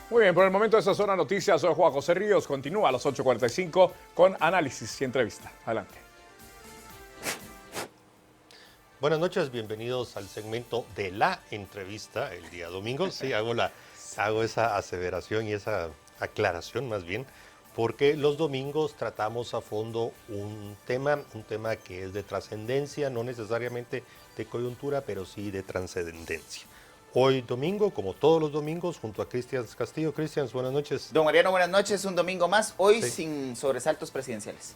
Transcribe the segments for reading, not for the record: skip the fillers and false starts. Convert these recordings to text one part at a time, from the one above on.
Muy bien, por el momento estas son las noticias. Soy Juan José Ríos. Continúa a las 8:45 con análisis y entrevista. Adelante. Buenas noches, bienvenidos al segmento de la entrevista el día domingo. Sí, hago esa aseveración y esa aclaración más bien, porque los domingos tratamos a fondo un tema que es de trascendencia, no necesariamente de coyuntura, pero sí de trascendencia. Hoy domingo, como todos los domingos, junto a Cristian Castillo. Cristian, buenas noches. Don Mariano, buenas noches. Un domingo más, hoy Sí. sin sobresaltos presidenciales.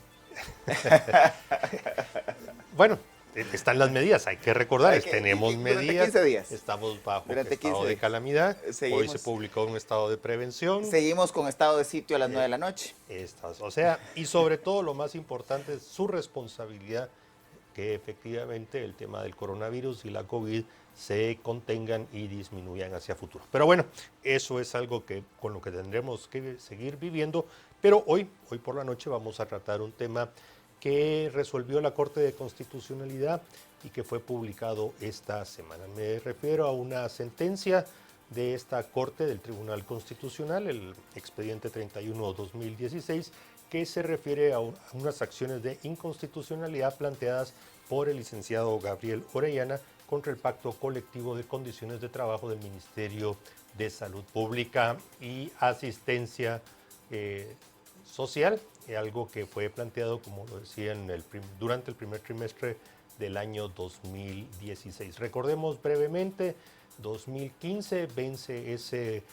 Bueno, están las medidas, hay que recordar, tenemos durante medidas, 15 días. estamos bajo Durante estado 15 de días. calamidad, hoy Seguimos. se publicó un estado de prevención. Seguimos con estado de sitio a las 9 de la noche. O sea, y sobre todo lo más importante es su responsabilidad, que efectivamente el tema del coronavirus y la COVID se contengan y disminuyan hacia futuro. Pero bueno, eso es algo con lo que tendremos que seguir viviendo, pero hoy por la noche vamos a tratar un tema que resolvió la Corte de Constitucionalidad y que fue publicado esta semana. Me refiero a una sentencia de esta Corte del Tribunal Constitucional, el expediente 31/2016, que se refiere a unas acciones de inconstitucionalidad planteadas por el licenciado Gabriel Orellana contra el Pacto Colectivo de Condiciones de Trabajo del Ministerio de Salud Pública y Asistencia Social, algo que fue planteado, como lo decía, durante el primer trimestre del año 2016. Recordemos brevemente, 2015 vence ese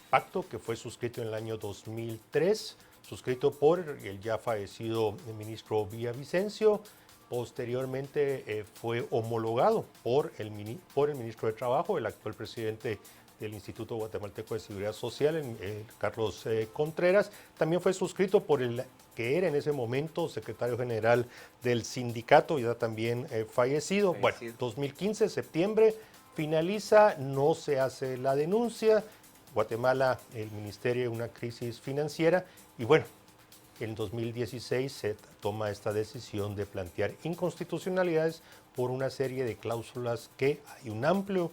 pacto que fue suscrito en el año 2003, suscrito por el ya fallecido ministro Villavicencio. Posteriormente fue homologado por el ministro de Trabajo, el actual presidente del Instituto Guatemalteco de Seguridad Social, Carlos Contreras. También fue suscrito por el que era en ese momento secretario general del sindicato, ya también fallecido. Bueno, 2015, septiembre, finaliza, no se hace la denuncia. Guatemala, el ministerio, una crisis financiera. Y bueno, en 2016 se toma esta decisión de plantear inconstitucionalidades por una serie de cláusulas que hay un amplio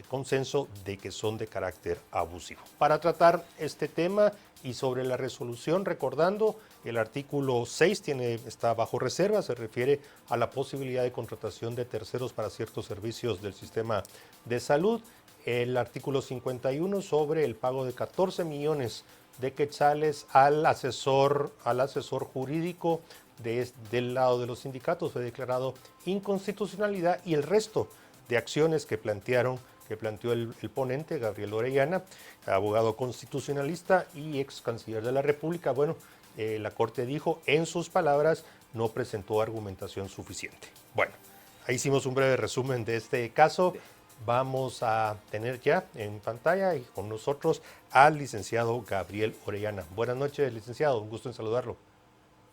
consenso de que son de carácter abusivo. Para tratar este tema y sobre la resolución, recordando, el artículo 6 está bajo reserva, se refiere a la posibilidad de contratación de terceros para ciertos servicios del sistema de salud. El artículo 51 sobre el pago de 14 millones de quetzales al asesor jurídico del lado de los sindicatos fue declarado inconstitucionalidad, y el resto de acciones que planteó el ponente Gabriel Orellana, abogado constitucionalista y ex canciller de la República. Bueno, la Corte dijo, en sus palabras, no presentó argumentación suficiente. Bueno, ahí hicimos un breve resumen de este caso. Vamos a tener ya en pantalla y con nosotros al licenciado Gabriel Orellana. Buenas noches, licenciado, un gusto en saludarlo.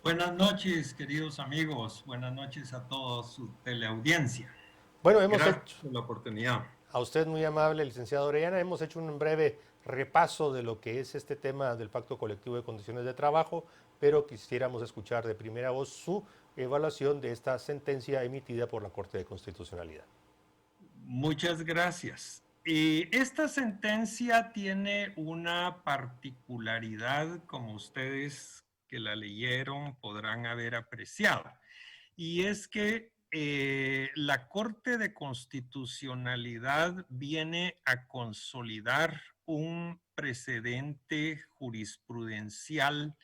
Buenas noches, queridos amigos. Buenas noches a toda su teleaudiencia. Bueno, Gracias por la oportunidad. A usted muy amable, licenciado Orellana. Hemos hecho un breve repaso de lo que es este tema del Pacto Colectivo de Condiciones de Trabajo, pero quisiéramos escuchar de primera voz su evaluación de esta sentencia emitida por la Corte de Constitucionalidad. Muchas gracias. Esta sentencia tiene una particularidad, como ustedes que la leyeron podrán haber apreciado, y es que la Corte de Constitucionalidad viene a consolidar un precedente jurisprudencial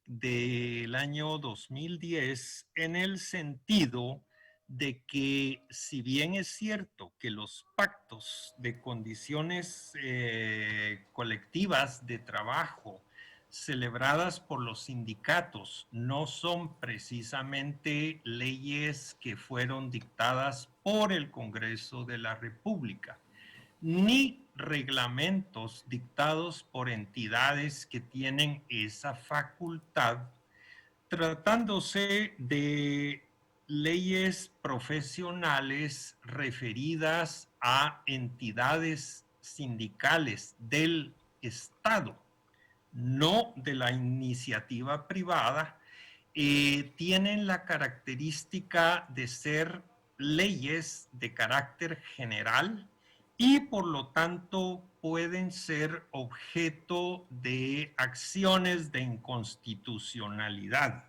del año 2010 en el sentido de que, si bien es cierto que los pactos de condiciones colectivas de trabajo celebradas por los sindicatos no son precisamente leyes que fueron dictadas por el Congreso de la República, ni reglamentos dictados por entidades que tienen esa facultad, tratándose de leyes profesionales referidas a entidades sindicales del Estado, no de la iniciativa privada, tienen la característica de ser leyes de carácter general y por lo tanto pueden ser objeto de acciones de inconstitucionalidad.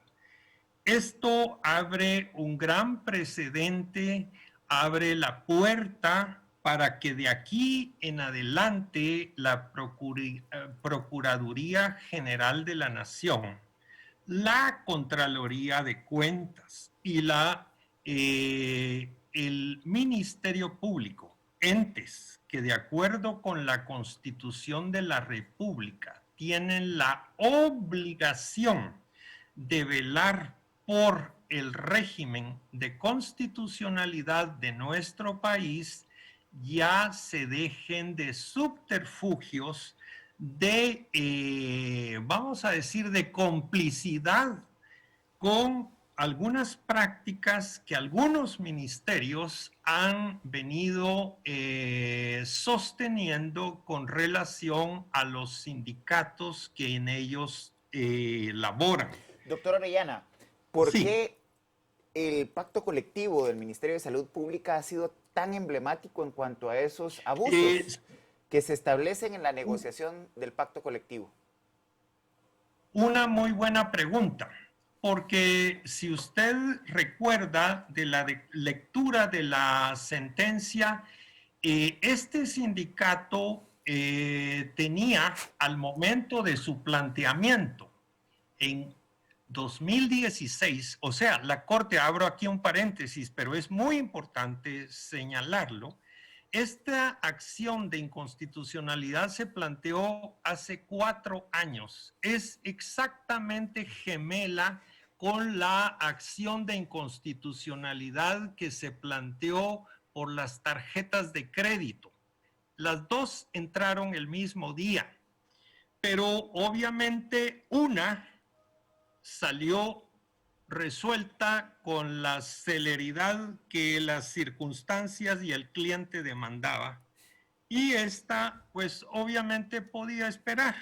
Esto abre un gran precedente, abre la puerta para que de aquí en adelante la Procuraduría General de la Nación, la Contraloría de Cuentas y el Ministerio Público, entes que de acuerdo con la Constitución de la República tienen la obligación de velar por el régimen de constitucionalidad de nuestro país, ya se dejen de subterfugios de, vamos a decir, de complicidad con algunas prácticas que algunos ministerios han venido sosteniendo con relación a los sindicatos que en ellos laboran. Doctor Orellana, ¿por Sí. qué el pacto colectivo del Ministerio de Salud Pública ha sido tan emblemático en cuanto a esos abusos que se establecen en la negociación del pacto colectivo? Una muy buena pregunta, porque si usted recuerda de la lectura de la sentencia, este sindicato tenía al momento de su planteamiento en 2016, o sea, la Corte, abro aquí un paréntesis, pero es muy importante señalarlo, esta acción de inconstitucionalidad se planteó hace 4 años. Es exactamente gemela con la acción de inconstitucionalidad que se planteó por las tarjetas de crédito. Las dos entraron el mismo día, pero obviamente una salió resuelta con la celeridad que las circunstancias y el cliente demandaba. Y esta, pues obviamente podía esperar.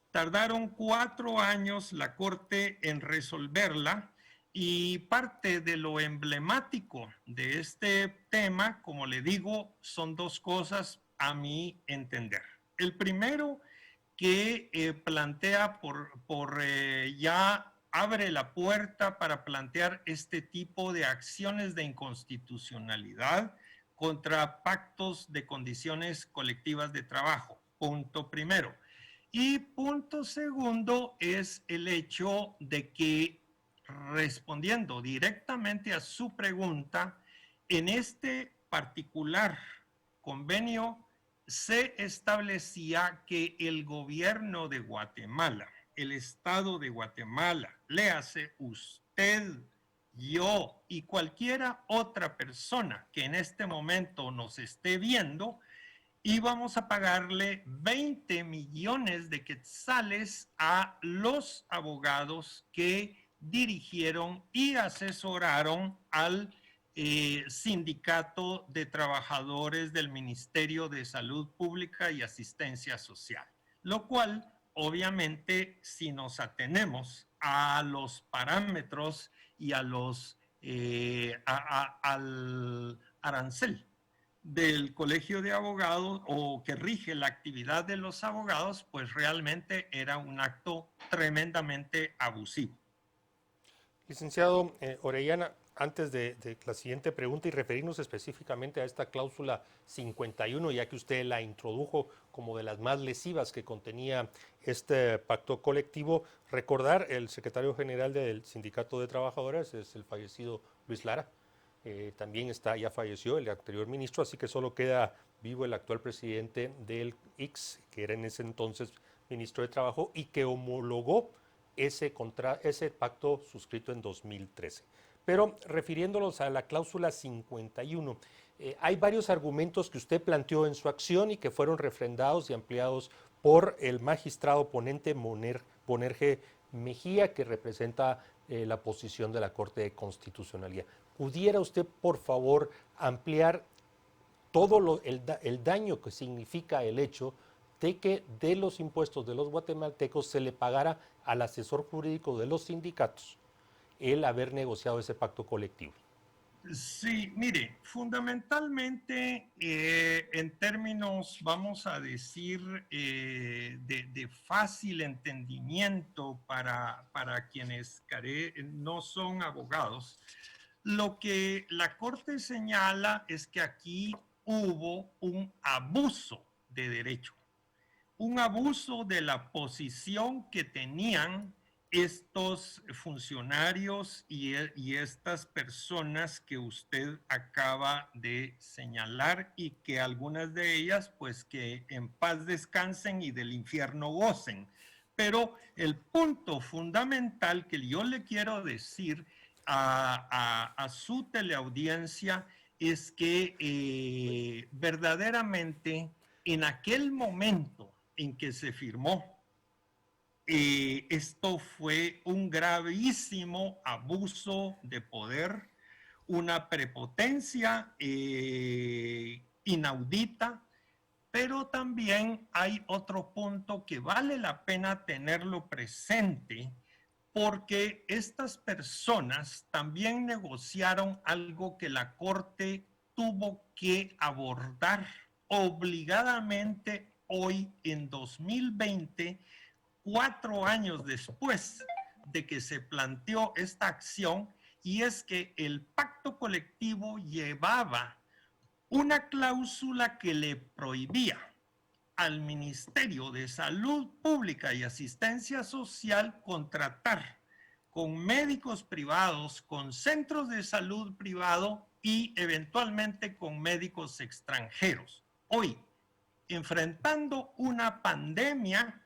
Tardaron 4 años la Corte en resolverla y parte de lo emblemático de este tema, como le digo, son 2 cosas a mi entender. El primero, que plantea ya abre la puerta para plantear este tipo de acciones de inconstitucionalidad contra pactos de condiciones colectivas de trabajo. Punto primero. Y punto segundo es el hecho de que, respondiendo directamente a su pregunta, en este particular convenio se establecía que el gobierno de Guatemala, el Estado de Guatemala, léase usted, yo y cualquiera otra persona que en este momento nos esté viendo, íbamos a pagarle 20 millones de quetzales a los abogados que dirigieron y asesoraron al Sindicato de Trabajadores del Ministerio de Salud Pública y Asistencia Social, lo cual obviamente si nos atenemos a los parámetros y a los al arancel del Colegio de Abogados o que rige la actividad de los abogados, pues realmente era un acto tremendamente abusivo. Licenciado Orellana, antes de la siguiente pregunta y referirnos específicamente a esta cláusula 51, ya que usted la introdujo como de las más lesivas que contenía este pacto colectivo, recordar el secretario general del Sindicato de Trabajadores es el fallecido Luis Lara. También ya falleció el anterior ministro, así que solo queda vivo el actual presidente del IX, que era en ese entonces ministro de Trabajo y que homologó ese pacto suscrito en 2013. Pero refiriéndonos a la cláusula 51, hay varios argumentos que usted planteó en su acción y que fueron refrendados y ampliados por el magistrado ponente Bonerge Mejía, que representa la posición de la Corte de Constitucionalidad. ¿Pudiera usted, por favor, ampliar todo el daño que significa el hecho de que de los impuestos de los guatemaltecos se le pagara al asesor jurídico de los sindicatos el haber negociado ese pacto colectivo? Sí, mire, fundamentalmente en términos, vamos a decir, de fácil entendimiento para quienes no son abogados, lo que la Corte señala es que aquí hubo un abuso de derecho, un abuso de la posición que tenían estos funcionarios y estas personas que usted acaba de señalar y que algunas de ellas pues que en paz descansen y del infierno gocen. Pero el punto fundamental que yo le quiero decir a su teleaudiencia es que verdaderamente en aquel momento en que se firmó, esto fue un gravísimo abuso de poder, una prepotencia inaudita, pero también hay otro punto que vale la pena tenerlo presente, porque estas personas también negociaron algo que la Corte tuvo que abordar obligadamente hoy en 2020, 4 años después de que se planteó esta acción, y es que el pacto colectivo llevaba una cláusula que le prohibía al Ministerio de Salud Pública y Asistencia Social contratar con médicos privados, con centros de salud privado y eventualmente con médicos extranjeros. Hoy, enfrentando una pandemia,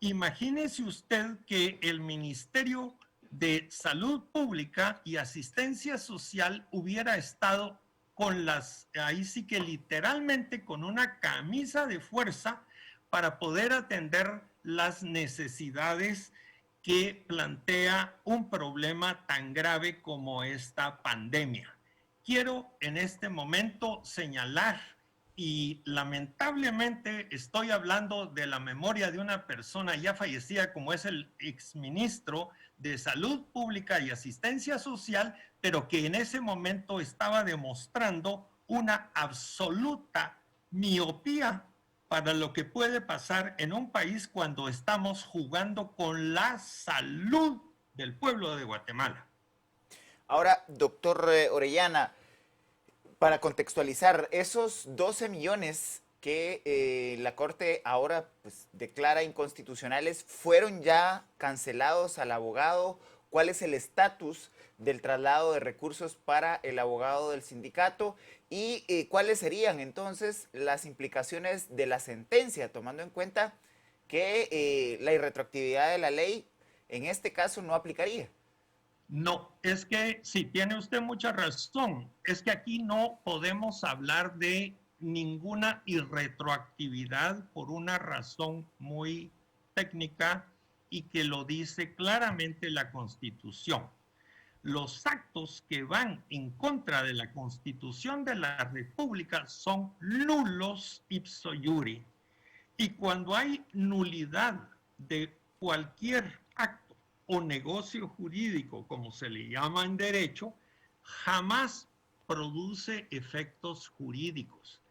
imagínese usted que el Ministerio de Salud Pública y Asistencia Social hubiera estado con ahí sí que literalmente con una camisa de fuerza para poder atender las necesidades que plantea un problema tan grave como esta pandemia. Quiero en este momento señalar, y lamentablemente estoy hablando de la memoria de una persona ya fallecida como es el exministro de Salud Pública y Asistencia Social, pero que en ese momento estaba demostrando una absoluta miopía para lo que puede pasar en un país cuando estamos jugando con la salud del pueblo de Guatemala. Ahora, doctor Orellana, para contextualizar, esos 12 millones que la Corte ahora pues, declara inconstitucionales, ¿fueron ya cancelados al abogado? ¿Cuál es el estatus del traslado de recursos para el abogado del sindicato? ¿Y cuáles serían entonces las implicaciones de la sentencia, tomando en cuenta que la irretroactividad de la ley en este caso no aplicaría? No, es que sí, tiene usted mucha razón. Es que aquí no podemos hablar de ninguna irretroactividad por una razón muy técnica y que lo dice claramente la Constitución. Los actos que van en contra de la Constitución de la República son nulos ipso iure. Y cuando hay nulidad de cualquier acto o negocio jurídico, como se le llama en derecho, jamás produce efectos jurídicos.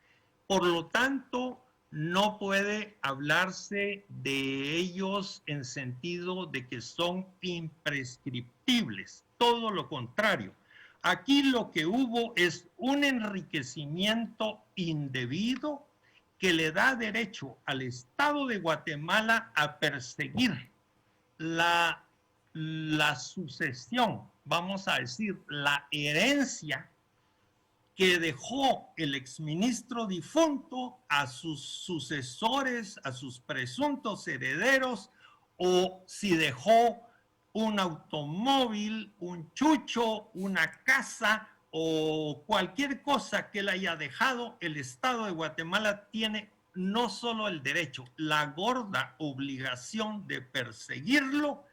Por lo tanto, no puede hablarse de ellos en sentido de que son imprescriptibles. Todo lo contrario. Aquí lo que hubo es un enriquecimiento indebido que le da derecho al Estado de Guatemala a perseguir la sucesión, vamos a decir, la herencia que dejó el exministro difunto a sus sucesores, a sus presuntos herederos, o si dejó un automóvil, un chucho, una casa o cualquier cosa que él haya dejado, el Estado de Guatemala tiene no solo el derecho, la gorda obligación de perseguirlo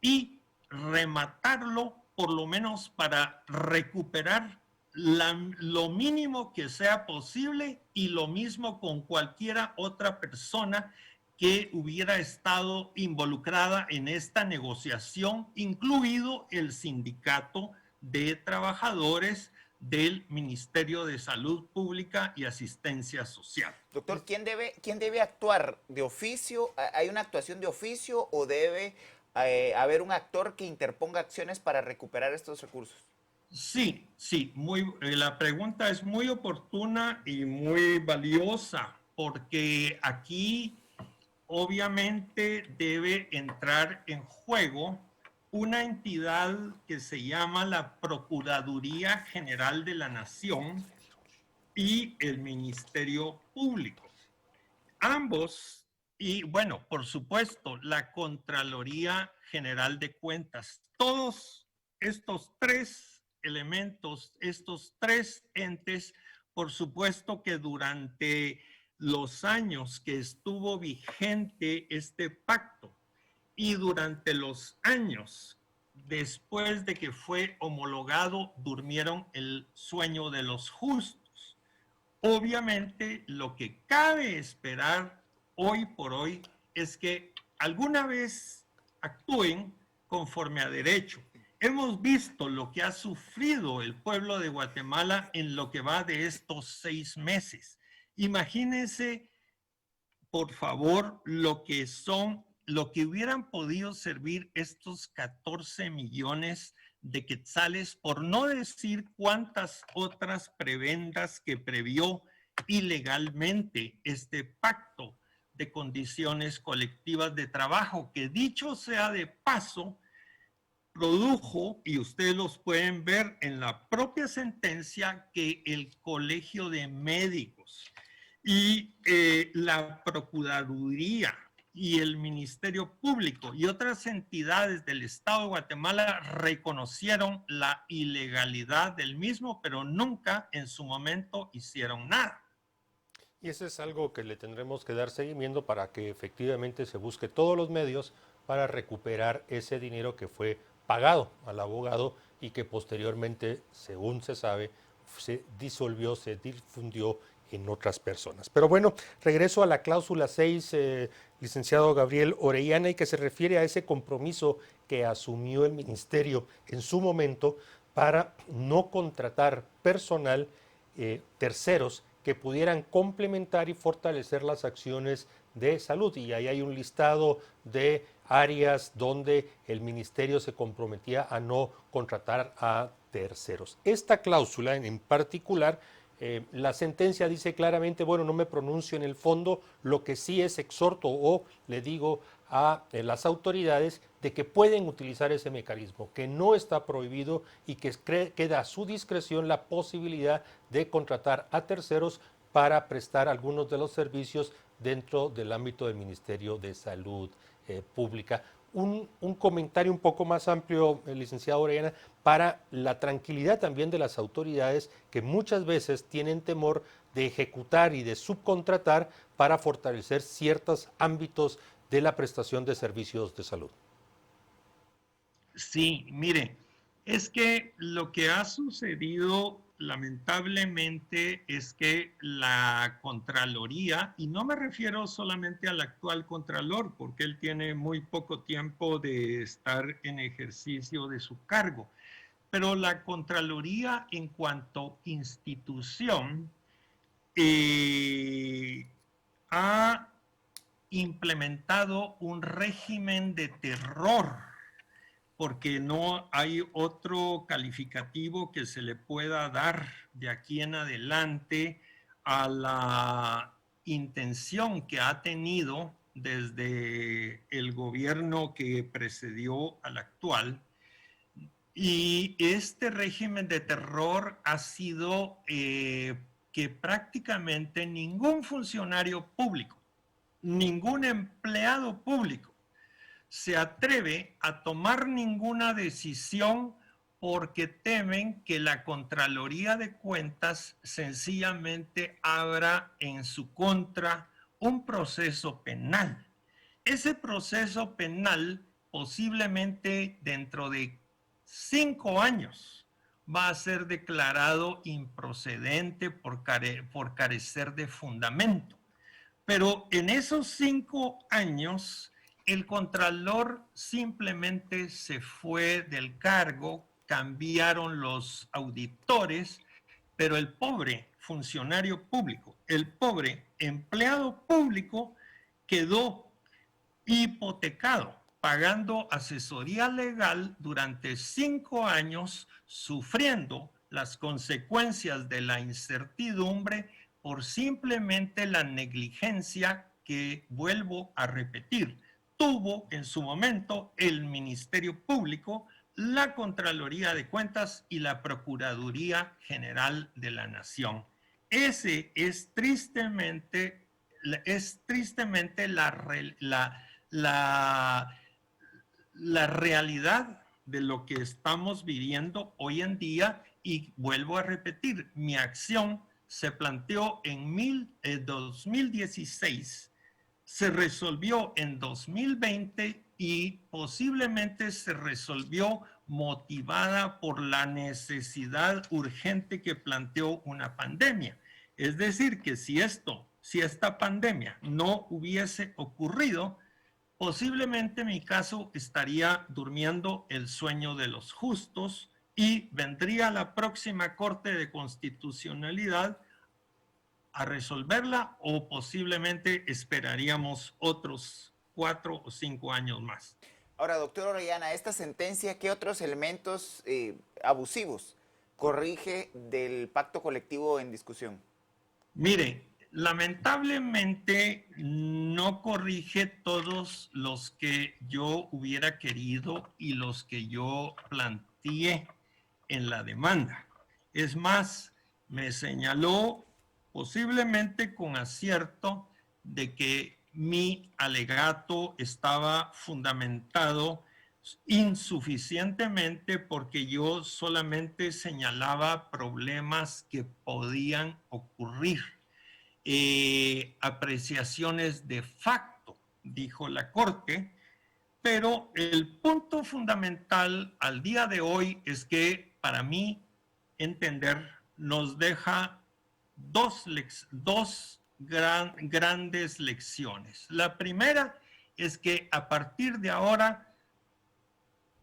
y rematarlo, por lo menos para recuperar lo mínimo que sea posible, y lo mismo con cualquiera otra persona que hubiera estado involucrada en esta negociación, incluido el sindicato de trabajadores del Ministerio de Salud Pública y Asistencia Social. Doctor, quién debe actuar de oficio? ¿Hay una actuación de oficio o debe haber un actor que interponga acciones para recuperar estos recursos? Sí, sí, la pregunta es muy oportuna y muy valiosa porque aquí obviamente debe entrar en juego una entidad que se llama la Procuraduría General de la Nación y el Ministerio Público. Ambos, y bueno, por supuesto, la Contraloría General de Cuentas, todos estos tres elementos, estos tres entes, por supuesto que durante los años que estuvo vigente este pacto y durante los años después de que fue homologado, durmieron el sueño de los justos. Obviamente, lo que cabe esperar hoy por hoy es que alguna vez actúen conforme a derecho. Hemos visto lo que ha sufrido el pueblo de Guatemala en lo que va de estos 6 meses. Imagínense, por favor, lo que hubieran podido servir estos 14 millones de quetzales, por no decir cuántas otras prebendas que previó ilegalmente este pacto de condiciones colectivas de trabajo, que dicho sea de paso, produjo, y ustedes los pueden ver en la propia sentencia, que el Colegio de Médicos y la Procuraduría y el Ministerio Público y otras entidades del Estado de Guatemala reconocieron la ilegalidad del mismo, pero nunca en su momento hicieron nada. Y eso es algo que le tendremos que dar seguimiento para que efectivamente se busque todos los medios para recuperar ese dinero que fue pagado al abogado y que posteriormente, según se sabe, se disolvió, se difundió en otras personas. Pero bueno, regreso a la cláusula 6, licenciado Gabriel Orellana, y que se refiere a ese compromiso que asumió el ministerio en su momento para no contratar personal terceros que pudieran complementar y fortalecer las acciones de salud. Y ahí hay un listado de áreas donde el ministerio se comprometía a no contratar a terceros. Esta cláusula en particular, la sentencia dice claramente, bueno, no me pronuncio en el fondo, lo que sí es exhorto o le digo a las autoridades de que pueden utilizar ese mecanismo, que no está prohibido y que queda a su discreción la posibilidad de contratar a terceros para prestar algunos de los servicios dentro del ámbito del Ministerio de Salud Pública. Un comentario un poco más amplio, licenciado Orellana, para la tranquilidad también de las autoridades que muchas veces tienen temor de ejecutar y de subcontratar para fortalecer ciertos ámbitos de la prestación de servicios de salud. Sí, mire, es que lo que ha sucedido lamentablemente es que la Contraloría, y no me refiero solamente al actual Contralor, porque él tiene muy poco tiempo de estar en ejercicio de su cargo, pero la Contraloría en cuanto institución ha implementado un régimen de terror, porque no hay otro calificativo que se le pueda dar de aquí en adelante a la intención que ha tenido desde el gobierno que precedió al actual. Y este régimen de terror ha sido que prácticamente ningún funcionario público, ningún empleado público se atreve a tomar ninguna decisión porque temen que la Contraloría de Cuentas sencillamente abra en su contra un proceso penal. Ese proceso penal posiblemente dentro de 5 años va a ser declarado improcedente por carecer de fundamento. Pero en esos 5 años, el Contralor simplemente se fue del cargo cambiaron los auditores, pero el pobre funcionario público, el pobre empleado público quedó hipotecado, pagando asesoría legal durante 5 años, sufriendo las consecuencias de la incertidumbre por simplemente la negligencia que, vuelvo a repetir, tuvo en su momento el Ministerio Público, la Contraloría de Cuentas y la Procuraduría General de la Nación. Ese es tristemente la realidad de lo que estamos viviendo hoy en día. Y vuelvo a repetir, mi acción se planteó en 2016, se resolvió en 2020 y posiblemente se resolvió motivada por la necesidad urgente que planteó una pandemia. Es decir, que si esta pandemia no hubiese ocurrido, posiblemente mi caso estaría durmiendo el sueño de los justos y vendría la próxima Corte de Constitucionalidad a resolverla, o posiblemente esperaríamos otros 4 o 5 años más. Ahora, doctor Orellana, esta sentencia, ¿qué otros elementos abusivos corrige del pacto colectivo en discusión? Mire, lamentablemente no corrige todos los que yo hubiera querido y los que yo planteé en la demanda. Es más, me señaló posiblemente con acierto de que mi alegato estaba fundamentado insuficientemente, porque yo solamente señalaba problemas que podían ocurrir, apreciaciones de facto, dijo la Corte, pero el punto fundamental al día de hoy es que, para mí entender, nos deja dos grandes lecciones. La primera es que a partir de ahora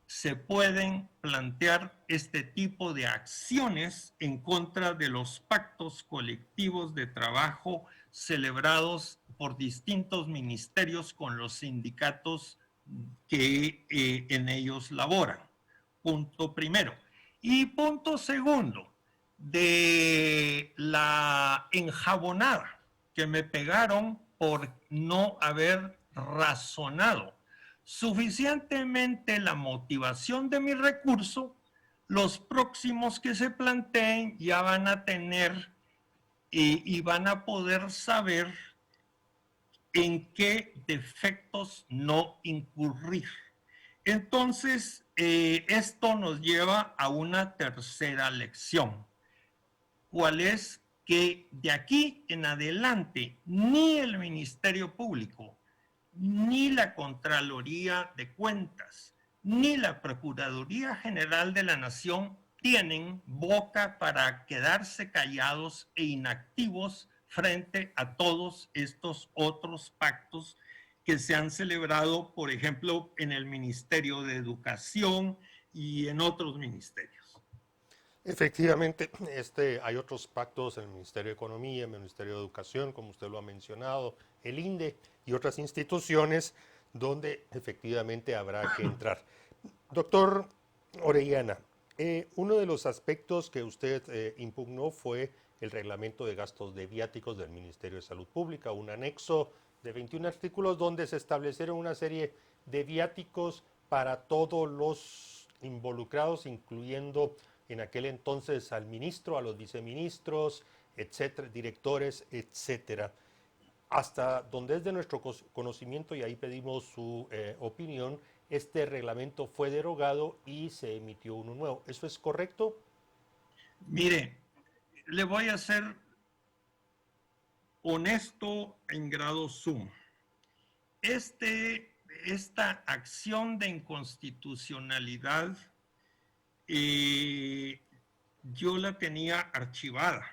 se pueden plantear este tipo de acciones en contra de los pactos colectivos de trabajo celebrados por distintos ministerios con los sindicatos que en ellos laboran. Punto primero. Y punto segundo, de la enjabonada que me pegaron por no haber razonado suficientemente la motivación de mi recurso. Los próximos que se planteen ya van a tener y van a poder saber en qué defectos no incurrir. Entonces, esto nos lleva a una tercera lección. ¿Cuál es? Que de aquí en adelante ni el Ministerio Público, ni la Contraloría de Cuentas, ni la Procuraduría General de la Nación tienen boca para quedarse callados e inactivos frente a todos estos otros pactos que se han celebrado, por ejemplo, en el Ministerio de Educación y en otros ministerios. Efectivamente, hay otros pactos en el Ministerio de Economía, en el Ministerio de Educación, como usted lo ha mencionado, el INDE y otras instituciones donde efectivamente habrá que entrar. Doctor Orellana, uno de los aspectos que usted impugnó fue el reglamento de gastos de viáticos del Ministerio de Salud Pública, un anexo de 21 artículos donde se establecieron una serie de viáticos para todos los involucrados, incluyendo en aquel entonces al ministro, a los viceministros, etcétera, directores, etcétera. Hasta donde es de nuestro conocimiento, y ahí pedimos su opinión, este reglamento fue derogado y se emitió uno nuevo. ¿Eso es correcto? Mire, le voy a ser honesto en grado sumo. Esta acción de inconstitucionalidad yo la tenía archivada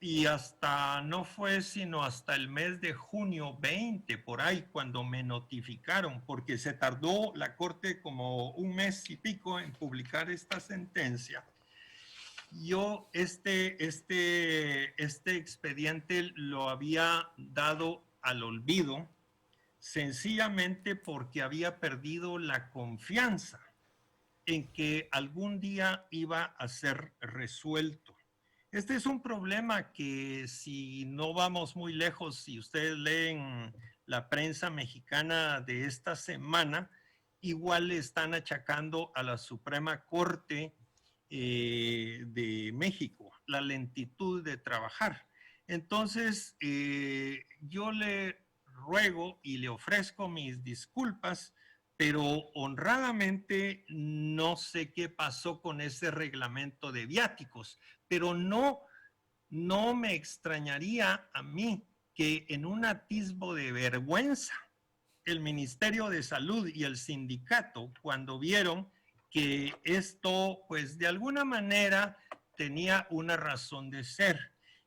y hasta no fue sino hasta el mes de junio 20, por ahí, cuando me notificaron, porque se tardó la Corte como un mes y pico en publicar esta sentencia. Yo este expediente lo había dado al olvido, sencillamente porque había perdido la confianza en que algún día iba a ser resuelto. Este es un problema que, si no vamos muy lejos, si ustedes leen la prensa mexicana de esta semana, igual le están achacando a la Suprema Corte de México la lentitud de trabajar. Entonces, yo le ruego y le ofrezco mis disculpas, pero honradamente no sé qué pasó con ese reglamento de viáticos, pero no me extrañaría a mí que en un atisbo de vergüenza el Ministerio de Salud y el sindicato, cuando vieron que esto, pues de alguna manera tenía una razón de ser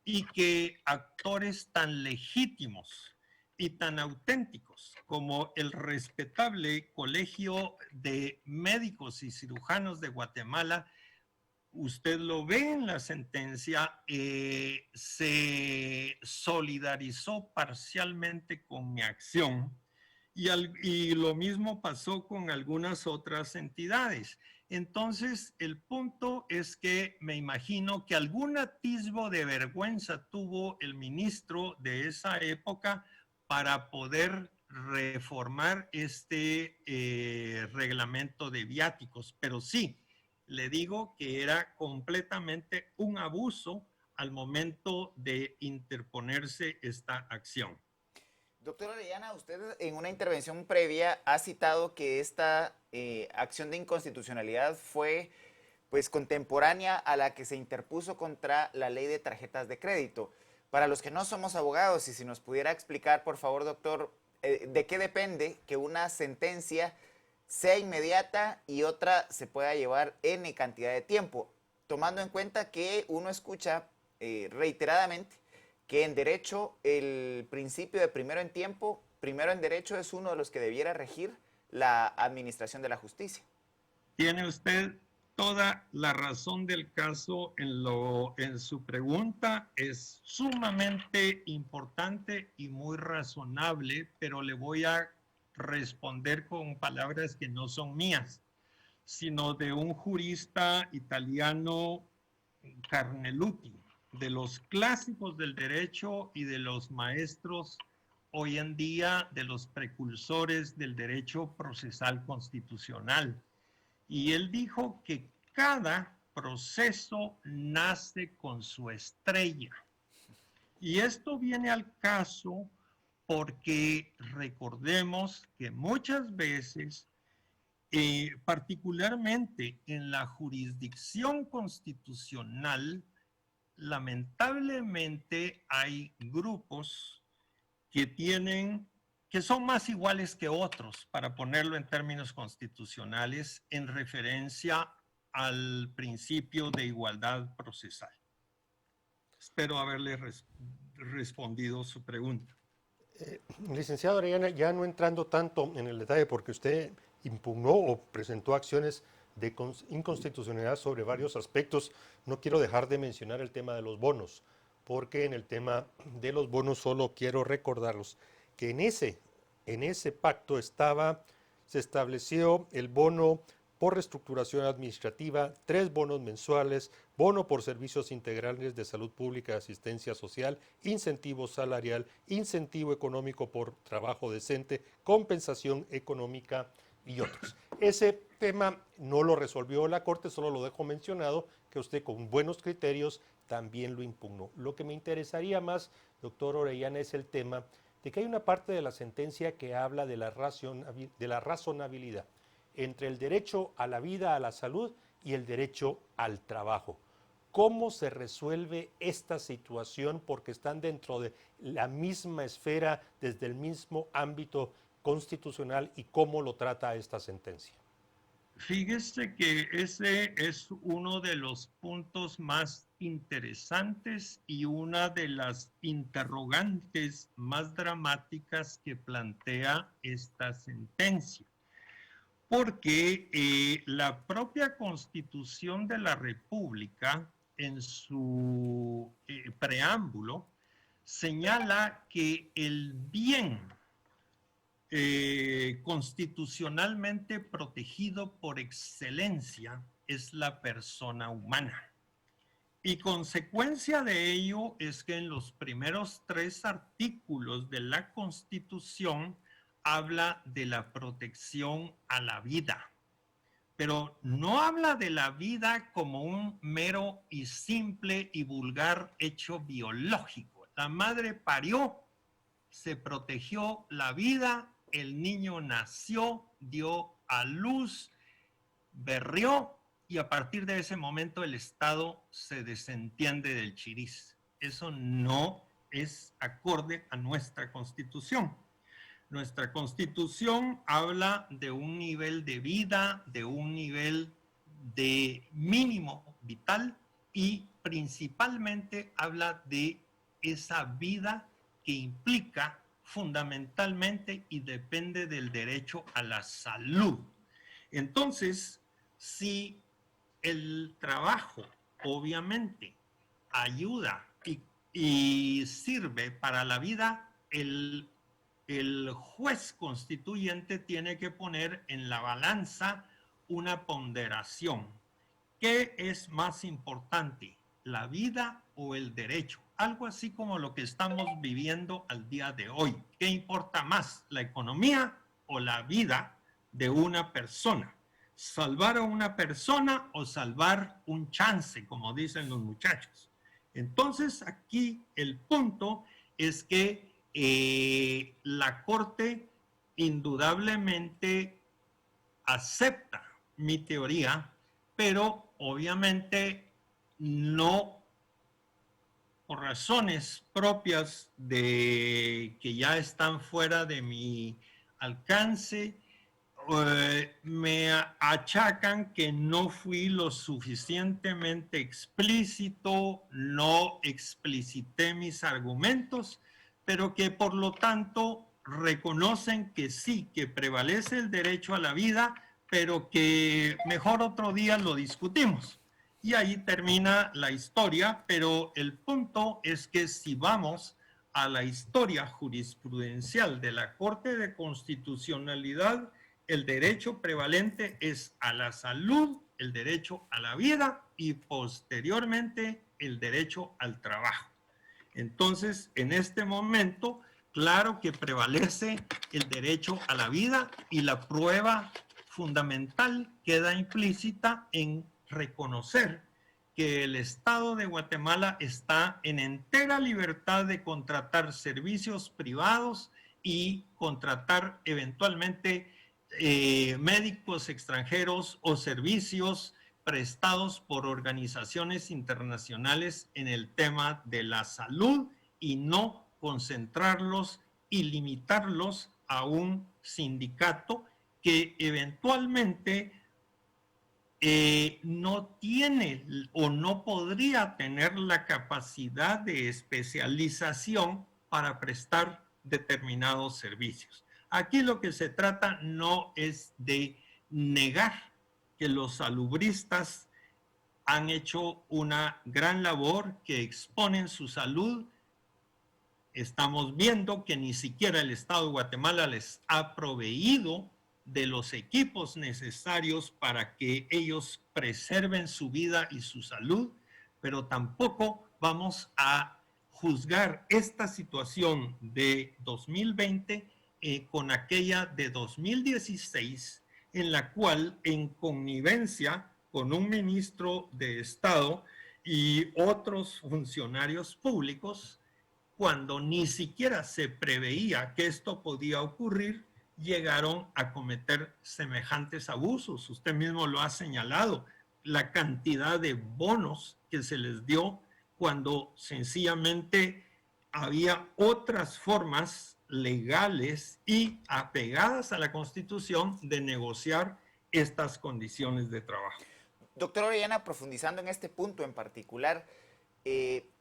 y que actores tan legítimos y tan auténticos como el respetable Colegio de Médicos y Cirujanos de Guatemala, usted lo ve en la sentencia, se solidarizó parcialmente con mi acción y lo mismo pasó con algunas otras entidades. Entonces, el punto es que me imagino que algún atisbo de vergüenza tuvo el ministro de esa época para poder reformar este reglamento de viáticos. Pero sí, le digo que era completamente un abuso al momento de interponerse esta acción. Doctor Orellana, usted en una intervención previa ha citado que esta acción de inconstitucionalidad fue pues contemporánea a la que se interpuso contra la ley de tarjetas de crédito. Para los que no somos abogados, y si nos pudiera explicar, por favor, doctor, de qué depende que una sentencia sea inmediata y otra se pueda llevar N cantidad de tiempo, tomando en cuenta que uno escucha reiteradamente que en derecho el principio de primero en tiempo, primero en derecho es uno de los que debiera regir la administración de la justicia. Tiene usted toda la razón del caso en su pregunta. Es sumamente importante y muy razonable, pero le voy a responder con palabras que no son mías, sino de un jurista italiano, Carneluti, de los clásicos del derecho y de los maestros hoy en día, de los precursores del derecho procesal constitucional. Y él dijo que cada proceso nace con su estrella. Y esto viene al caso porque recordemos que muchas veces, particularmente en la jurisdicción constitucional, lamentablemente hay grupos que son más iguales que otros, para ponerlo en términos constitucionales, en referencia al principio de igualdad procesal. Espero haberle respondido su pregunta. Licenciado Orellana, ya no entrando tanto en el detalle, porque usted impugnó o presentó acciones de inconstitucionalidad sobre varios aspectos, no quiero dejar de mencionar el tema de los bonos, porque en el tema de los bonos solo quiero recordarlos que en ese pacto se estableció el bono por reestructuración administrativa, 3 bonos mensuales, bono por servicios integrales de salud pública y asistencia social, incentivo salarial, incentivo económico por trabajo decente, compensación económica y otros. Ese tema no lo resolvió la Corte, solo lo dejo mencionado, que usted con buenos criterios también lo impugnó. Lo que me interesaría más, doctor Orellana, es el tema de que hay una parte de la sentencia que habla de la razonabilidad entre el derecho a la vida, a la salud y el derecho al trabajo. ¿Cómo se resuelve esta situación? Porque están dentro de la misma esfera, desde el mismo ámbito constitucional, y cómo lo trata esta sentencia. Fíjese que ese es uno de los puntos más interesantes y una de las interrogantes más dramáticas que plantea esta sentencia. Porque la propia Constitución de la República, en su preámbulo, señala que el bien constitucionalmente protegido por excelencia es la persona humana. Y consecuencia de ello es que en los primeros 3 artículos de la Constitución habla de la protección a la vida, pero no habla de la vida como un mero y simple y vulgar hecho biológico. La madre parió, se protegió la vida, el niño nació, dio a luz, berrió, y a partir de ese momento el Estado se desentiende del chiriz. Eso no es acorde a nuestra Constitución. Nuestra Constitución habla de un nivel de vida, de un nivel de mínimo vital y principalmente habla de esa vida que implica fundamentalmente y depende del derecho a la salud. Entonces, si el trabajo obviamente ayuda y sirve para la vida, el juez constituyente tiene que poner en la balanza una ponderación. ¿Qué es más importante, la vida o el derecho? Algo así como lo que estamos viviendo al día de hoy. ¿Qué importa más, la economía o la vida de una persona? ¿Salvar a una persona o salvar un chance, como dicen los muchachos? Entonces, aquí el punto es que la Corte indudablemente acepta mi teoría, pero obviamente no por razones propias de que ya están fuera de mi alcance. Me achacan que no fui lo suficientemente explícito, no explicité mis argumentos, pero que por lo tanto reconocen que sí, que prevalece el derecho a la vida, pero que mejor otro día lo discutimos. Y ahí termina la historia, pero el punto es que si vamos a la historia jurisprudencial de la Corte de Constitucionalidad, el derecho prevalente es a la salud, el derecho a la vida y posteriormente el derecho al trabajo. Entonces, en este momento, claro que prevalece el derecho a la vida y la prueba fundamental queda implícita en reconocer que el Estado de Guatemala está en entera libertad de contratar servicios privados y contratar eventualmente médicos extranjeros o servicios prestados por organizaciones internacionales en el tema de la salud y no concentrarlos y limitarlos a un sindicato que eventualmente no tiene o no podría tener la capacidad de especialización para prestar determinados servicios. Aquí lo que se trata no es de negar que los salubristas han hecho una gran labor, que exponen su salud. Estamos viendo que ni siquiera el Estado de Guatemala les ha proveído de los equipos necesarios para que ellos preserven su vida y su salud, pero tampoco vamos a juzgar esta situación de 2020 con aquella de 2016, en la cual, en connivencia con un ministro de Estado y otros funcionarios públicos, cuando ni siquiera se preveía que esto podía ocurrir, llegaron a cometer semejantes abusos. Usted mismo lo ha señalado, la cantidad de bonos que se les dio cuando sencillamente había otras formas legales y apegadas a la Constitución de negociar estas condiciones de trabajo. Doctor Orellana, profundizando en este punto en particular,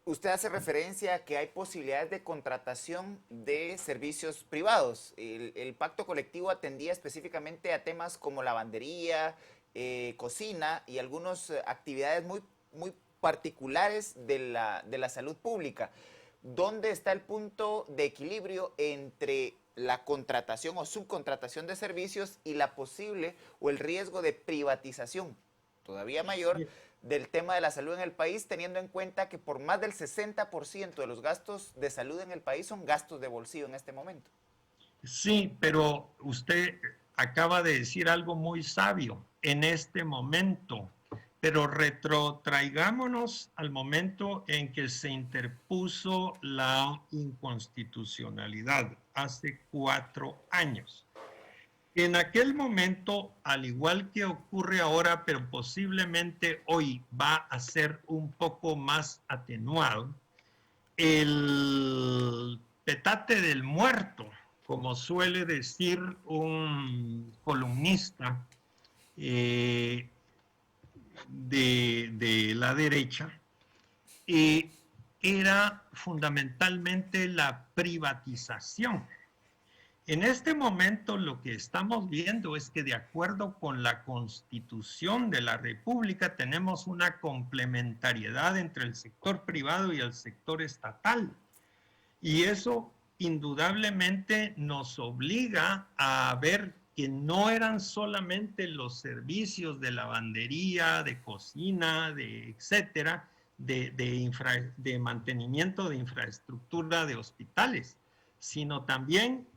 usted hace referencia a que hay posibilidades de contratación de servicios privados. El pacto colectivo atendía específicamente a temas como lavandería, cocina y algunas actividades muy particulares de la salud pública. ¿Dónde está el punto de equilibrio entre la contratación o subcontratación de servicios y la posible o el riesgo de privatización todavía mayor del tema de la salud en el país, teniendo en cuenta que por más del 60% de los gastos de salud en el país son gastos de bolsillo en este momento? Sí, pero usted acaba de decir algo muy sabio en este momento, pero retrotraigámonos al momento en que se interpuso la inconstitucionalidad, hace 4 años. En aquel momento, al igual que ocurre ahora, pero posiblemente hoy va a ser un poco más atenuado, el petate del muerto, como suele decir un columnista de la derecha, era fundamentalmente la privatización. En este momento lo que estamos viendo es que de acuerdo con la Constitución de la República tenemos una complementariedad entre el sector privado y el sector estatal. Y eso indudablemente nos obliga a ver que no eran solamente los servicios de lavandería, de cocina, de etcétera, de mantenimiento de infraestructura de hospitales, sino también,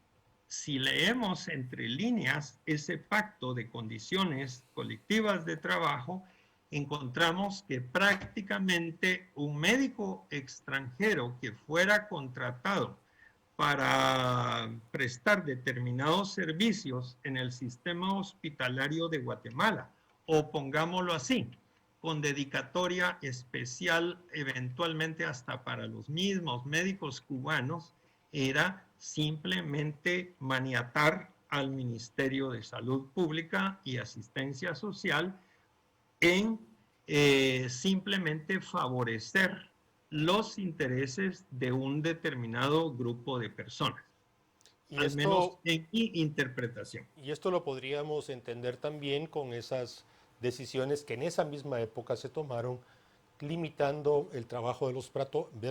si leemos entre líneas ese pacto de condiciones colectivas de trabajo, encontramos que prácticamente un médico extranjero que fuera contratado para prestar determinados servicios en el sistema hospitalario de Guatemala, o pongámoslo así, con dedicatoria especial eventualmente hasta para los mismos médicos cubanos, era simplemente maniatar al Ministerio de Salud Pública y Asistencia Social en simplemente favorecer los intereses de un determinado grupo de personas, al menos en mi interpretación. Y esto lo podríamos entender también con esas decisiones que en esa misma época se tomaron, limitando el trabajo de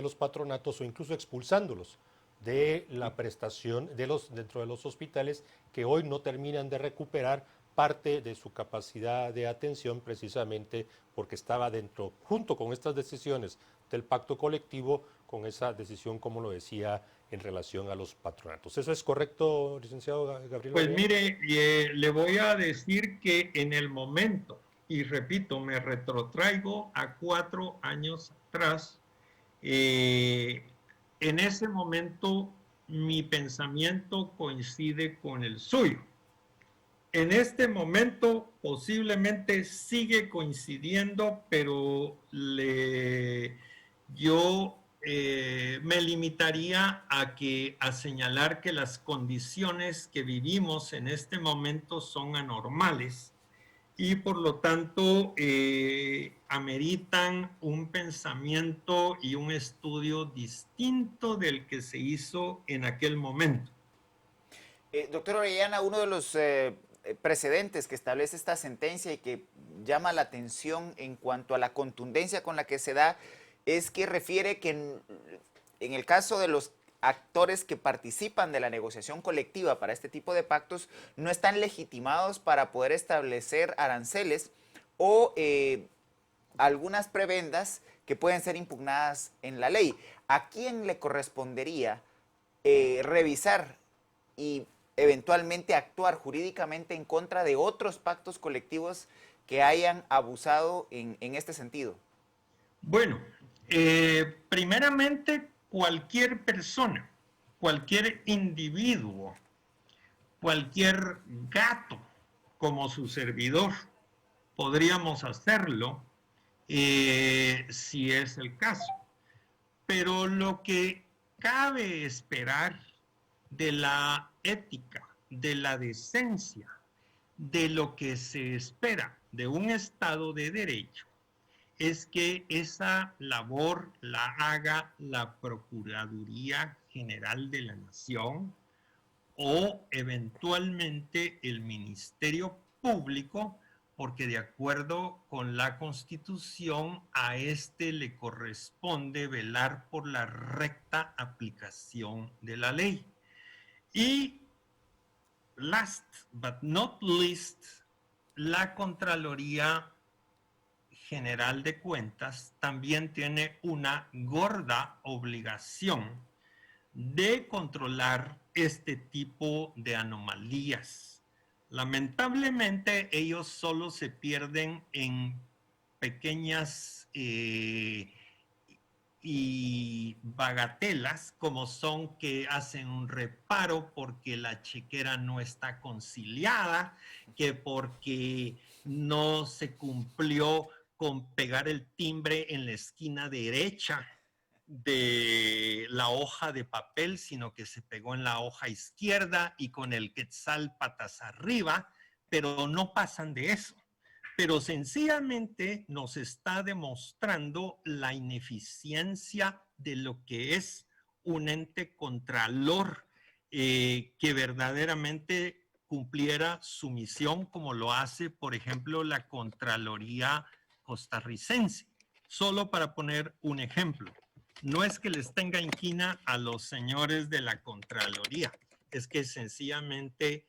los patronatos o incluso expulsándolos de la prestación dentro de los hospitales, que hoy no terminan de recuperar parte de su capacidad de atención, precisamente porque estaba dentro, junto con estas decisiones del pacto colectivo, con esa decisión, como lo decía, en relación a los patronatos. ¿Eso es correcto, licenciado Gabriel? Pues mire, le voy a decir que en el momento, y repito, me retrotraigo a 4 años atrás, en ese momento mi pensamiento coincide con el suyo. En este momento posiblemente sigue coincidiendo, pero yo me limitaría a señalar que las condiciones que vivimos en este momento son anormales y por lo tanto ameritan un pensamiento y un estudio distinto del que se hizo en aquel momento. Doctor Orellana, uno de los precedentes que establece esta sentencia y que llama la atención en cuanto a la contundencia con la que se da es que refiere que en el caso de los actores que participan de la negociación colectiva para este tipo de pactos no están legitimados para poder establecer aranceles o algunas prebendas que pueden ser impugnadas en la ley. ¿A quién le correspondería revisar y eventualmente actuar jurídicamente en contra de otros pactos colectivos que hayan abusado en este sentido? Bueno, primeramente cualquier persona, cualquier individuo, cualquier gato como su servidor, podríamos hacerlo si es el caso. Pero lo que cabe esperar de la ética, de la decencia, de lo que se espera de un Estado de Derecho es que esa labor la haga la Procuraduría General de la Nación o eventualmente el Ministerio Público, porque de acuerdo con la Constitución a este le corresponde velar por la recta aplicación de la ley. Y last but not least, la Contraloría General de Cuentas también tiene una gorda obligación de controlar este tipo de anomalías. Lamentablemente, ellos solo se pierden en pequeñas y bagatelas, como son que hacen un reparo porque la chequera no está conciliada, que porque no se cumplió con pegar el timbre en la esquina derecha de la hoja de papel, sino que se pegó en la hoja izquierda y con el quetzal patas arriba, pero no pasan de eso. Pero sencillamente nos está demostrando la ineficiencia de lo que es un ente contralor que verdaderamente cumpliera su misión como lo hace, por ejemplo, la Contraloría costarricense. Solo para poner un ejemplo. No es que les tenga inquina a los señores de la Contraloría, es que sencillamente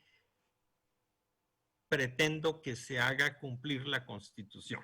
pretendo que se haga cumplir la Constitución.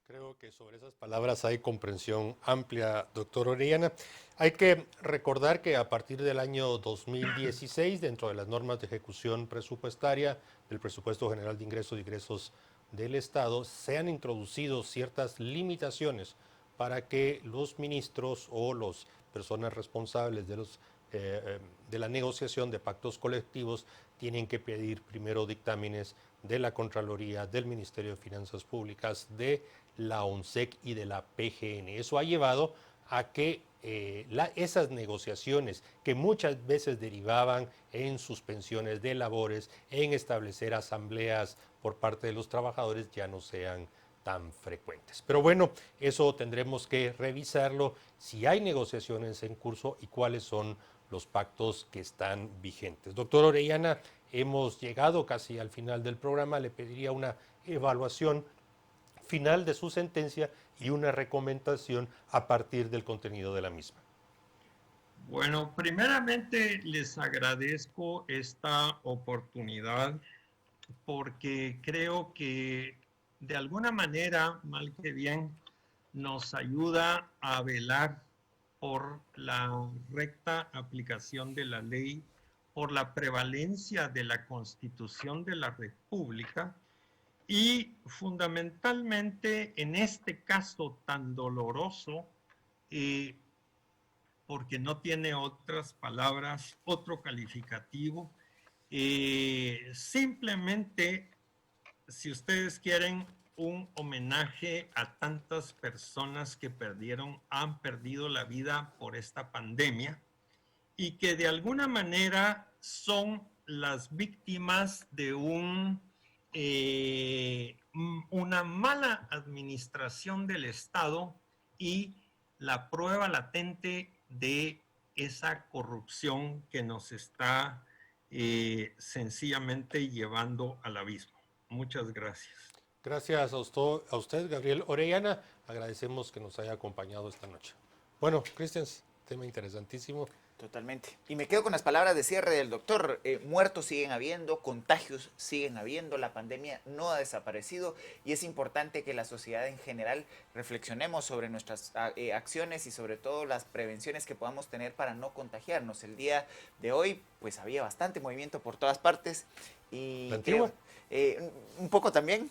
Creo que sobre esas palabras hay comprensión amplia, doctor Orellana. Hay que recordar que a partir del año 2016, dentro de las normas de ejecución presupuestaria del Presupuesto General de Ingresos y Egresos del Estado, se han introducido ciertas limitaciones para que los ministros o las personas responsables de la negociación de pactos colectivos tienen que pedir primero dictámenes de la Contraloría, del Ministerio de Finanzas Públicas, de la ONSEC y de la PGN. Eso ha llevado a que esas negociaciones que muchas veces derivaban en suspensiones de labores, en establecer asambleas por parte de los trabajadores, ya no sean tan frecuentes. Pero bueno, eso tendremos que revisarlo, si hay negociaciones en curso y cuáles son los pactos que están vigentes. Doctor Orellana, hemos llegado casi al final del programa. Le pediría una evaluación final de su sentencia y una recomendación a partir del contenido de la misma. Bueno, primeramente les agradezco esta oportunidad porque creo que de alguna manera, mal que bien, nos ayuda a velar por la recta aplicación de la ley, por la prevalencia de la Constitución de la República y fundamentalmente en este caso tan doloroso, porque no tiene otras palabras, otro calificativo, simplemente, si ustedes quieren, un homenaje a tantas personas que han perdido la vida por esta pandemia y que de alguna manera son las víctimas de una mala administración del Estado y la prueba latente de esa corrupción que nos está sencillamente llevando al abismo. Muchas gracias. Gracias a usted, Gabriel Orellana. Agradecemos que nos haya acompañado esta noche. Bueno, Cristian, tema interesantísimo. Totalmente. Y me quedo con las palabras de cierre del doctor. Muertos siguen habiendo, contagios siguen habiendo, la pandemia no ha desaparecido y es importante que la sociedad en general reflexionemos sobre nuestras acciones y sobre todo las prevenciones que podamos tener para no contagiarnos. El día de hoy pues había bastante movimiento por todas partes y ¿La Antigua? Un poco también,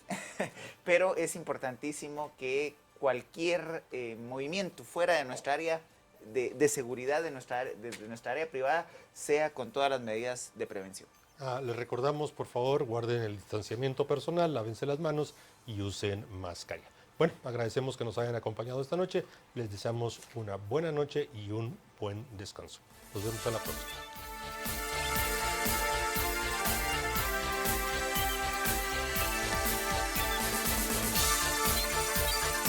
pero es importantísimo que cualquier movimiento fuera de nuestra área de seguridad de nuestra área privada sea con todas las medidas de prevención. Les recordamos, por favor, guarden el distanciamiento personal, lávense las manos y usen mascarilla. Bueno, agradecemos que nos hayan acompañado esta noche. Les deseamos una buena noche y un buen descanso. Nos vemos a la próxima.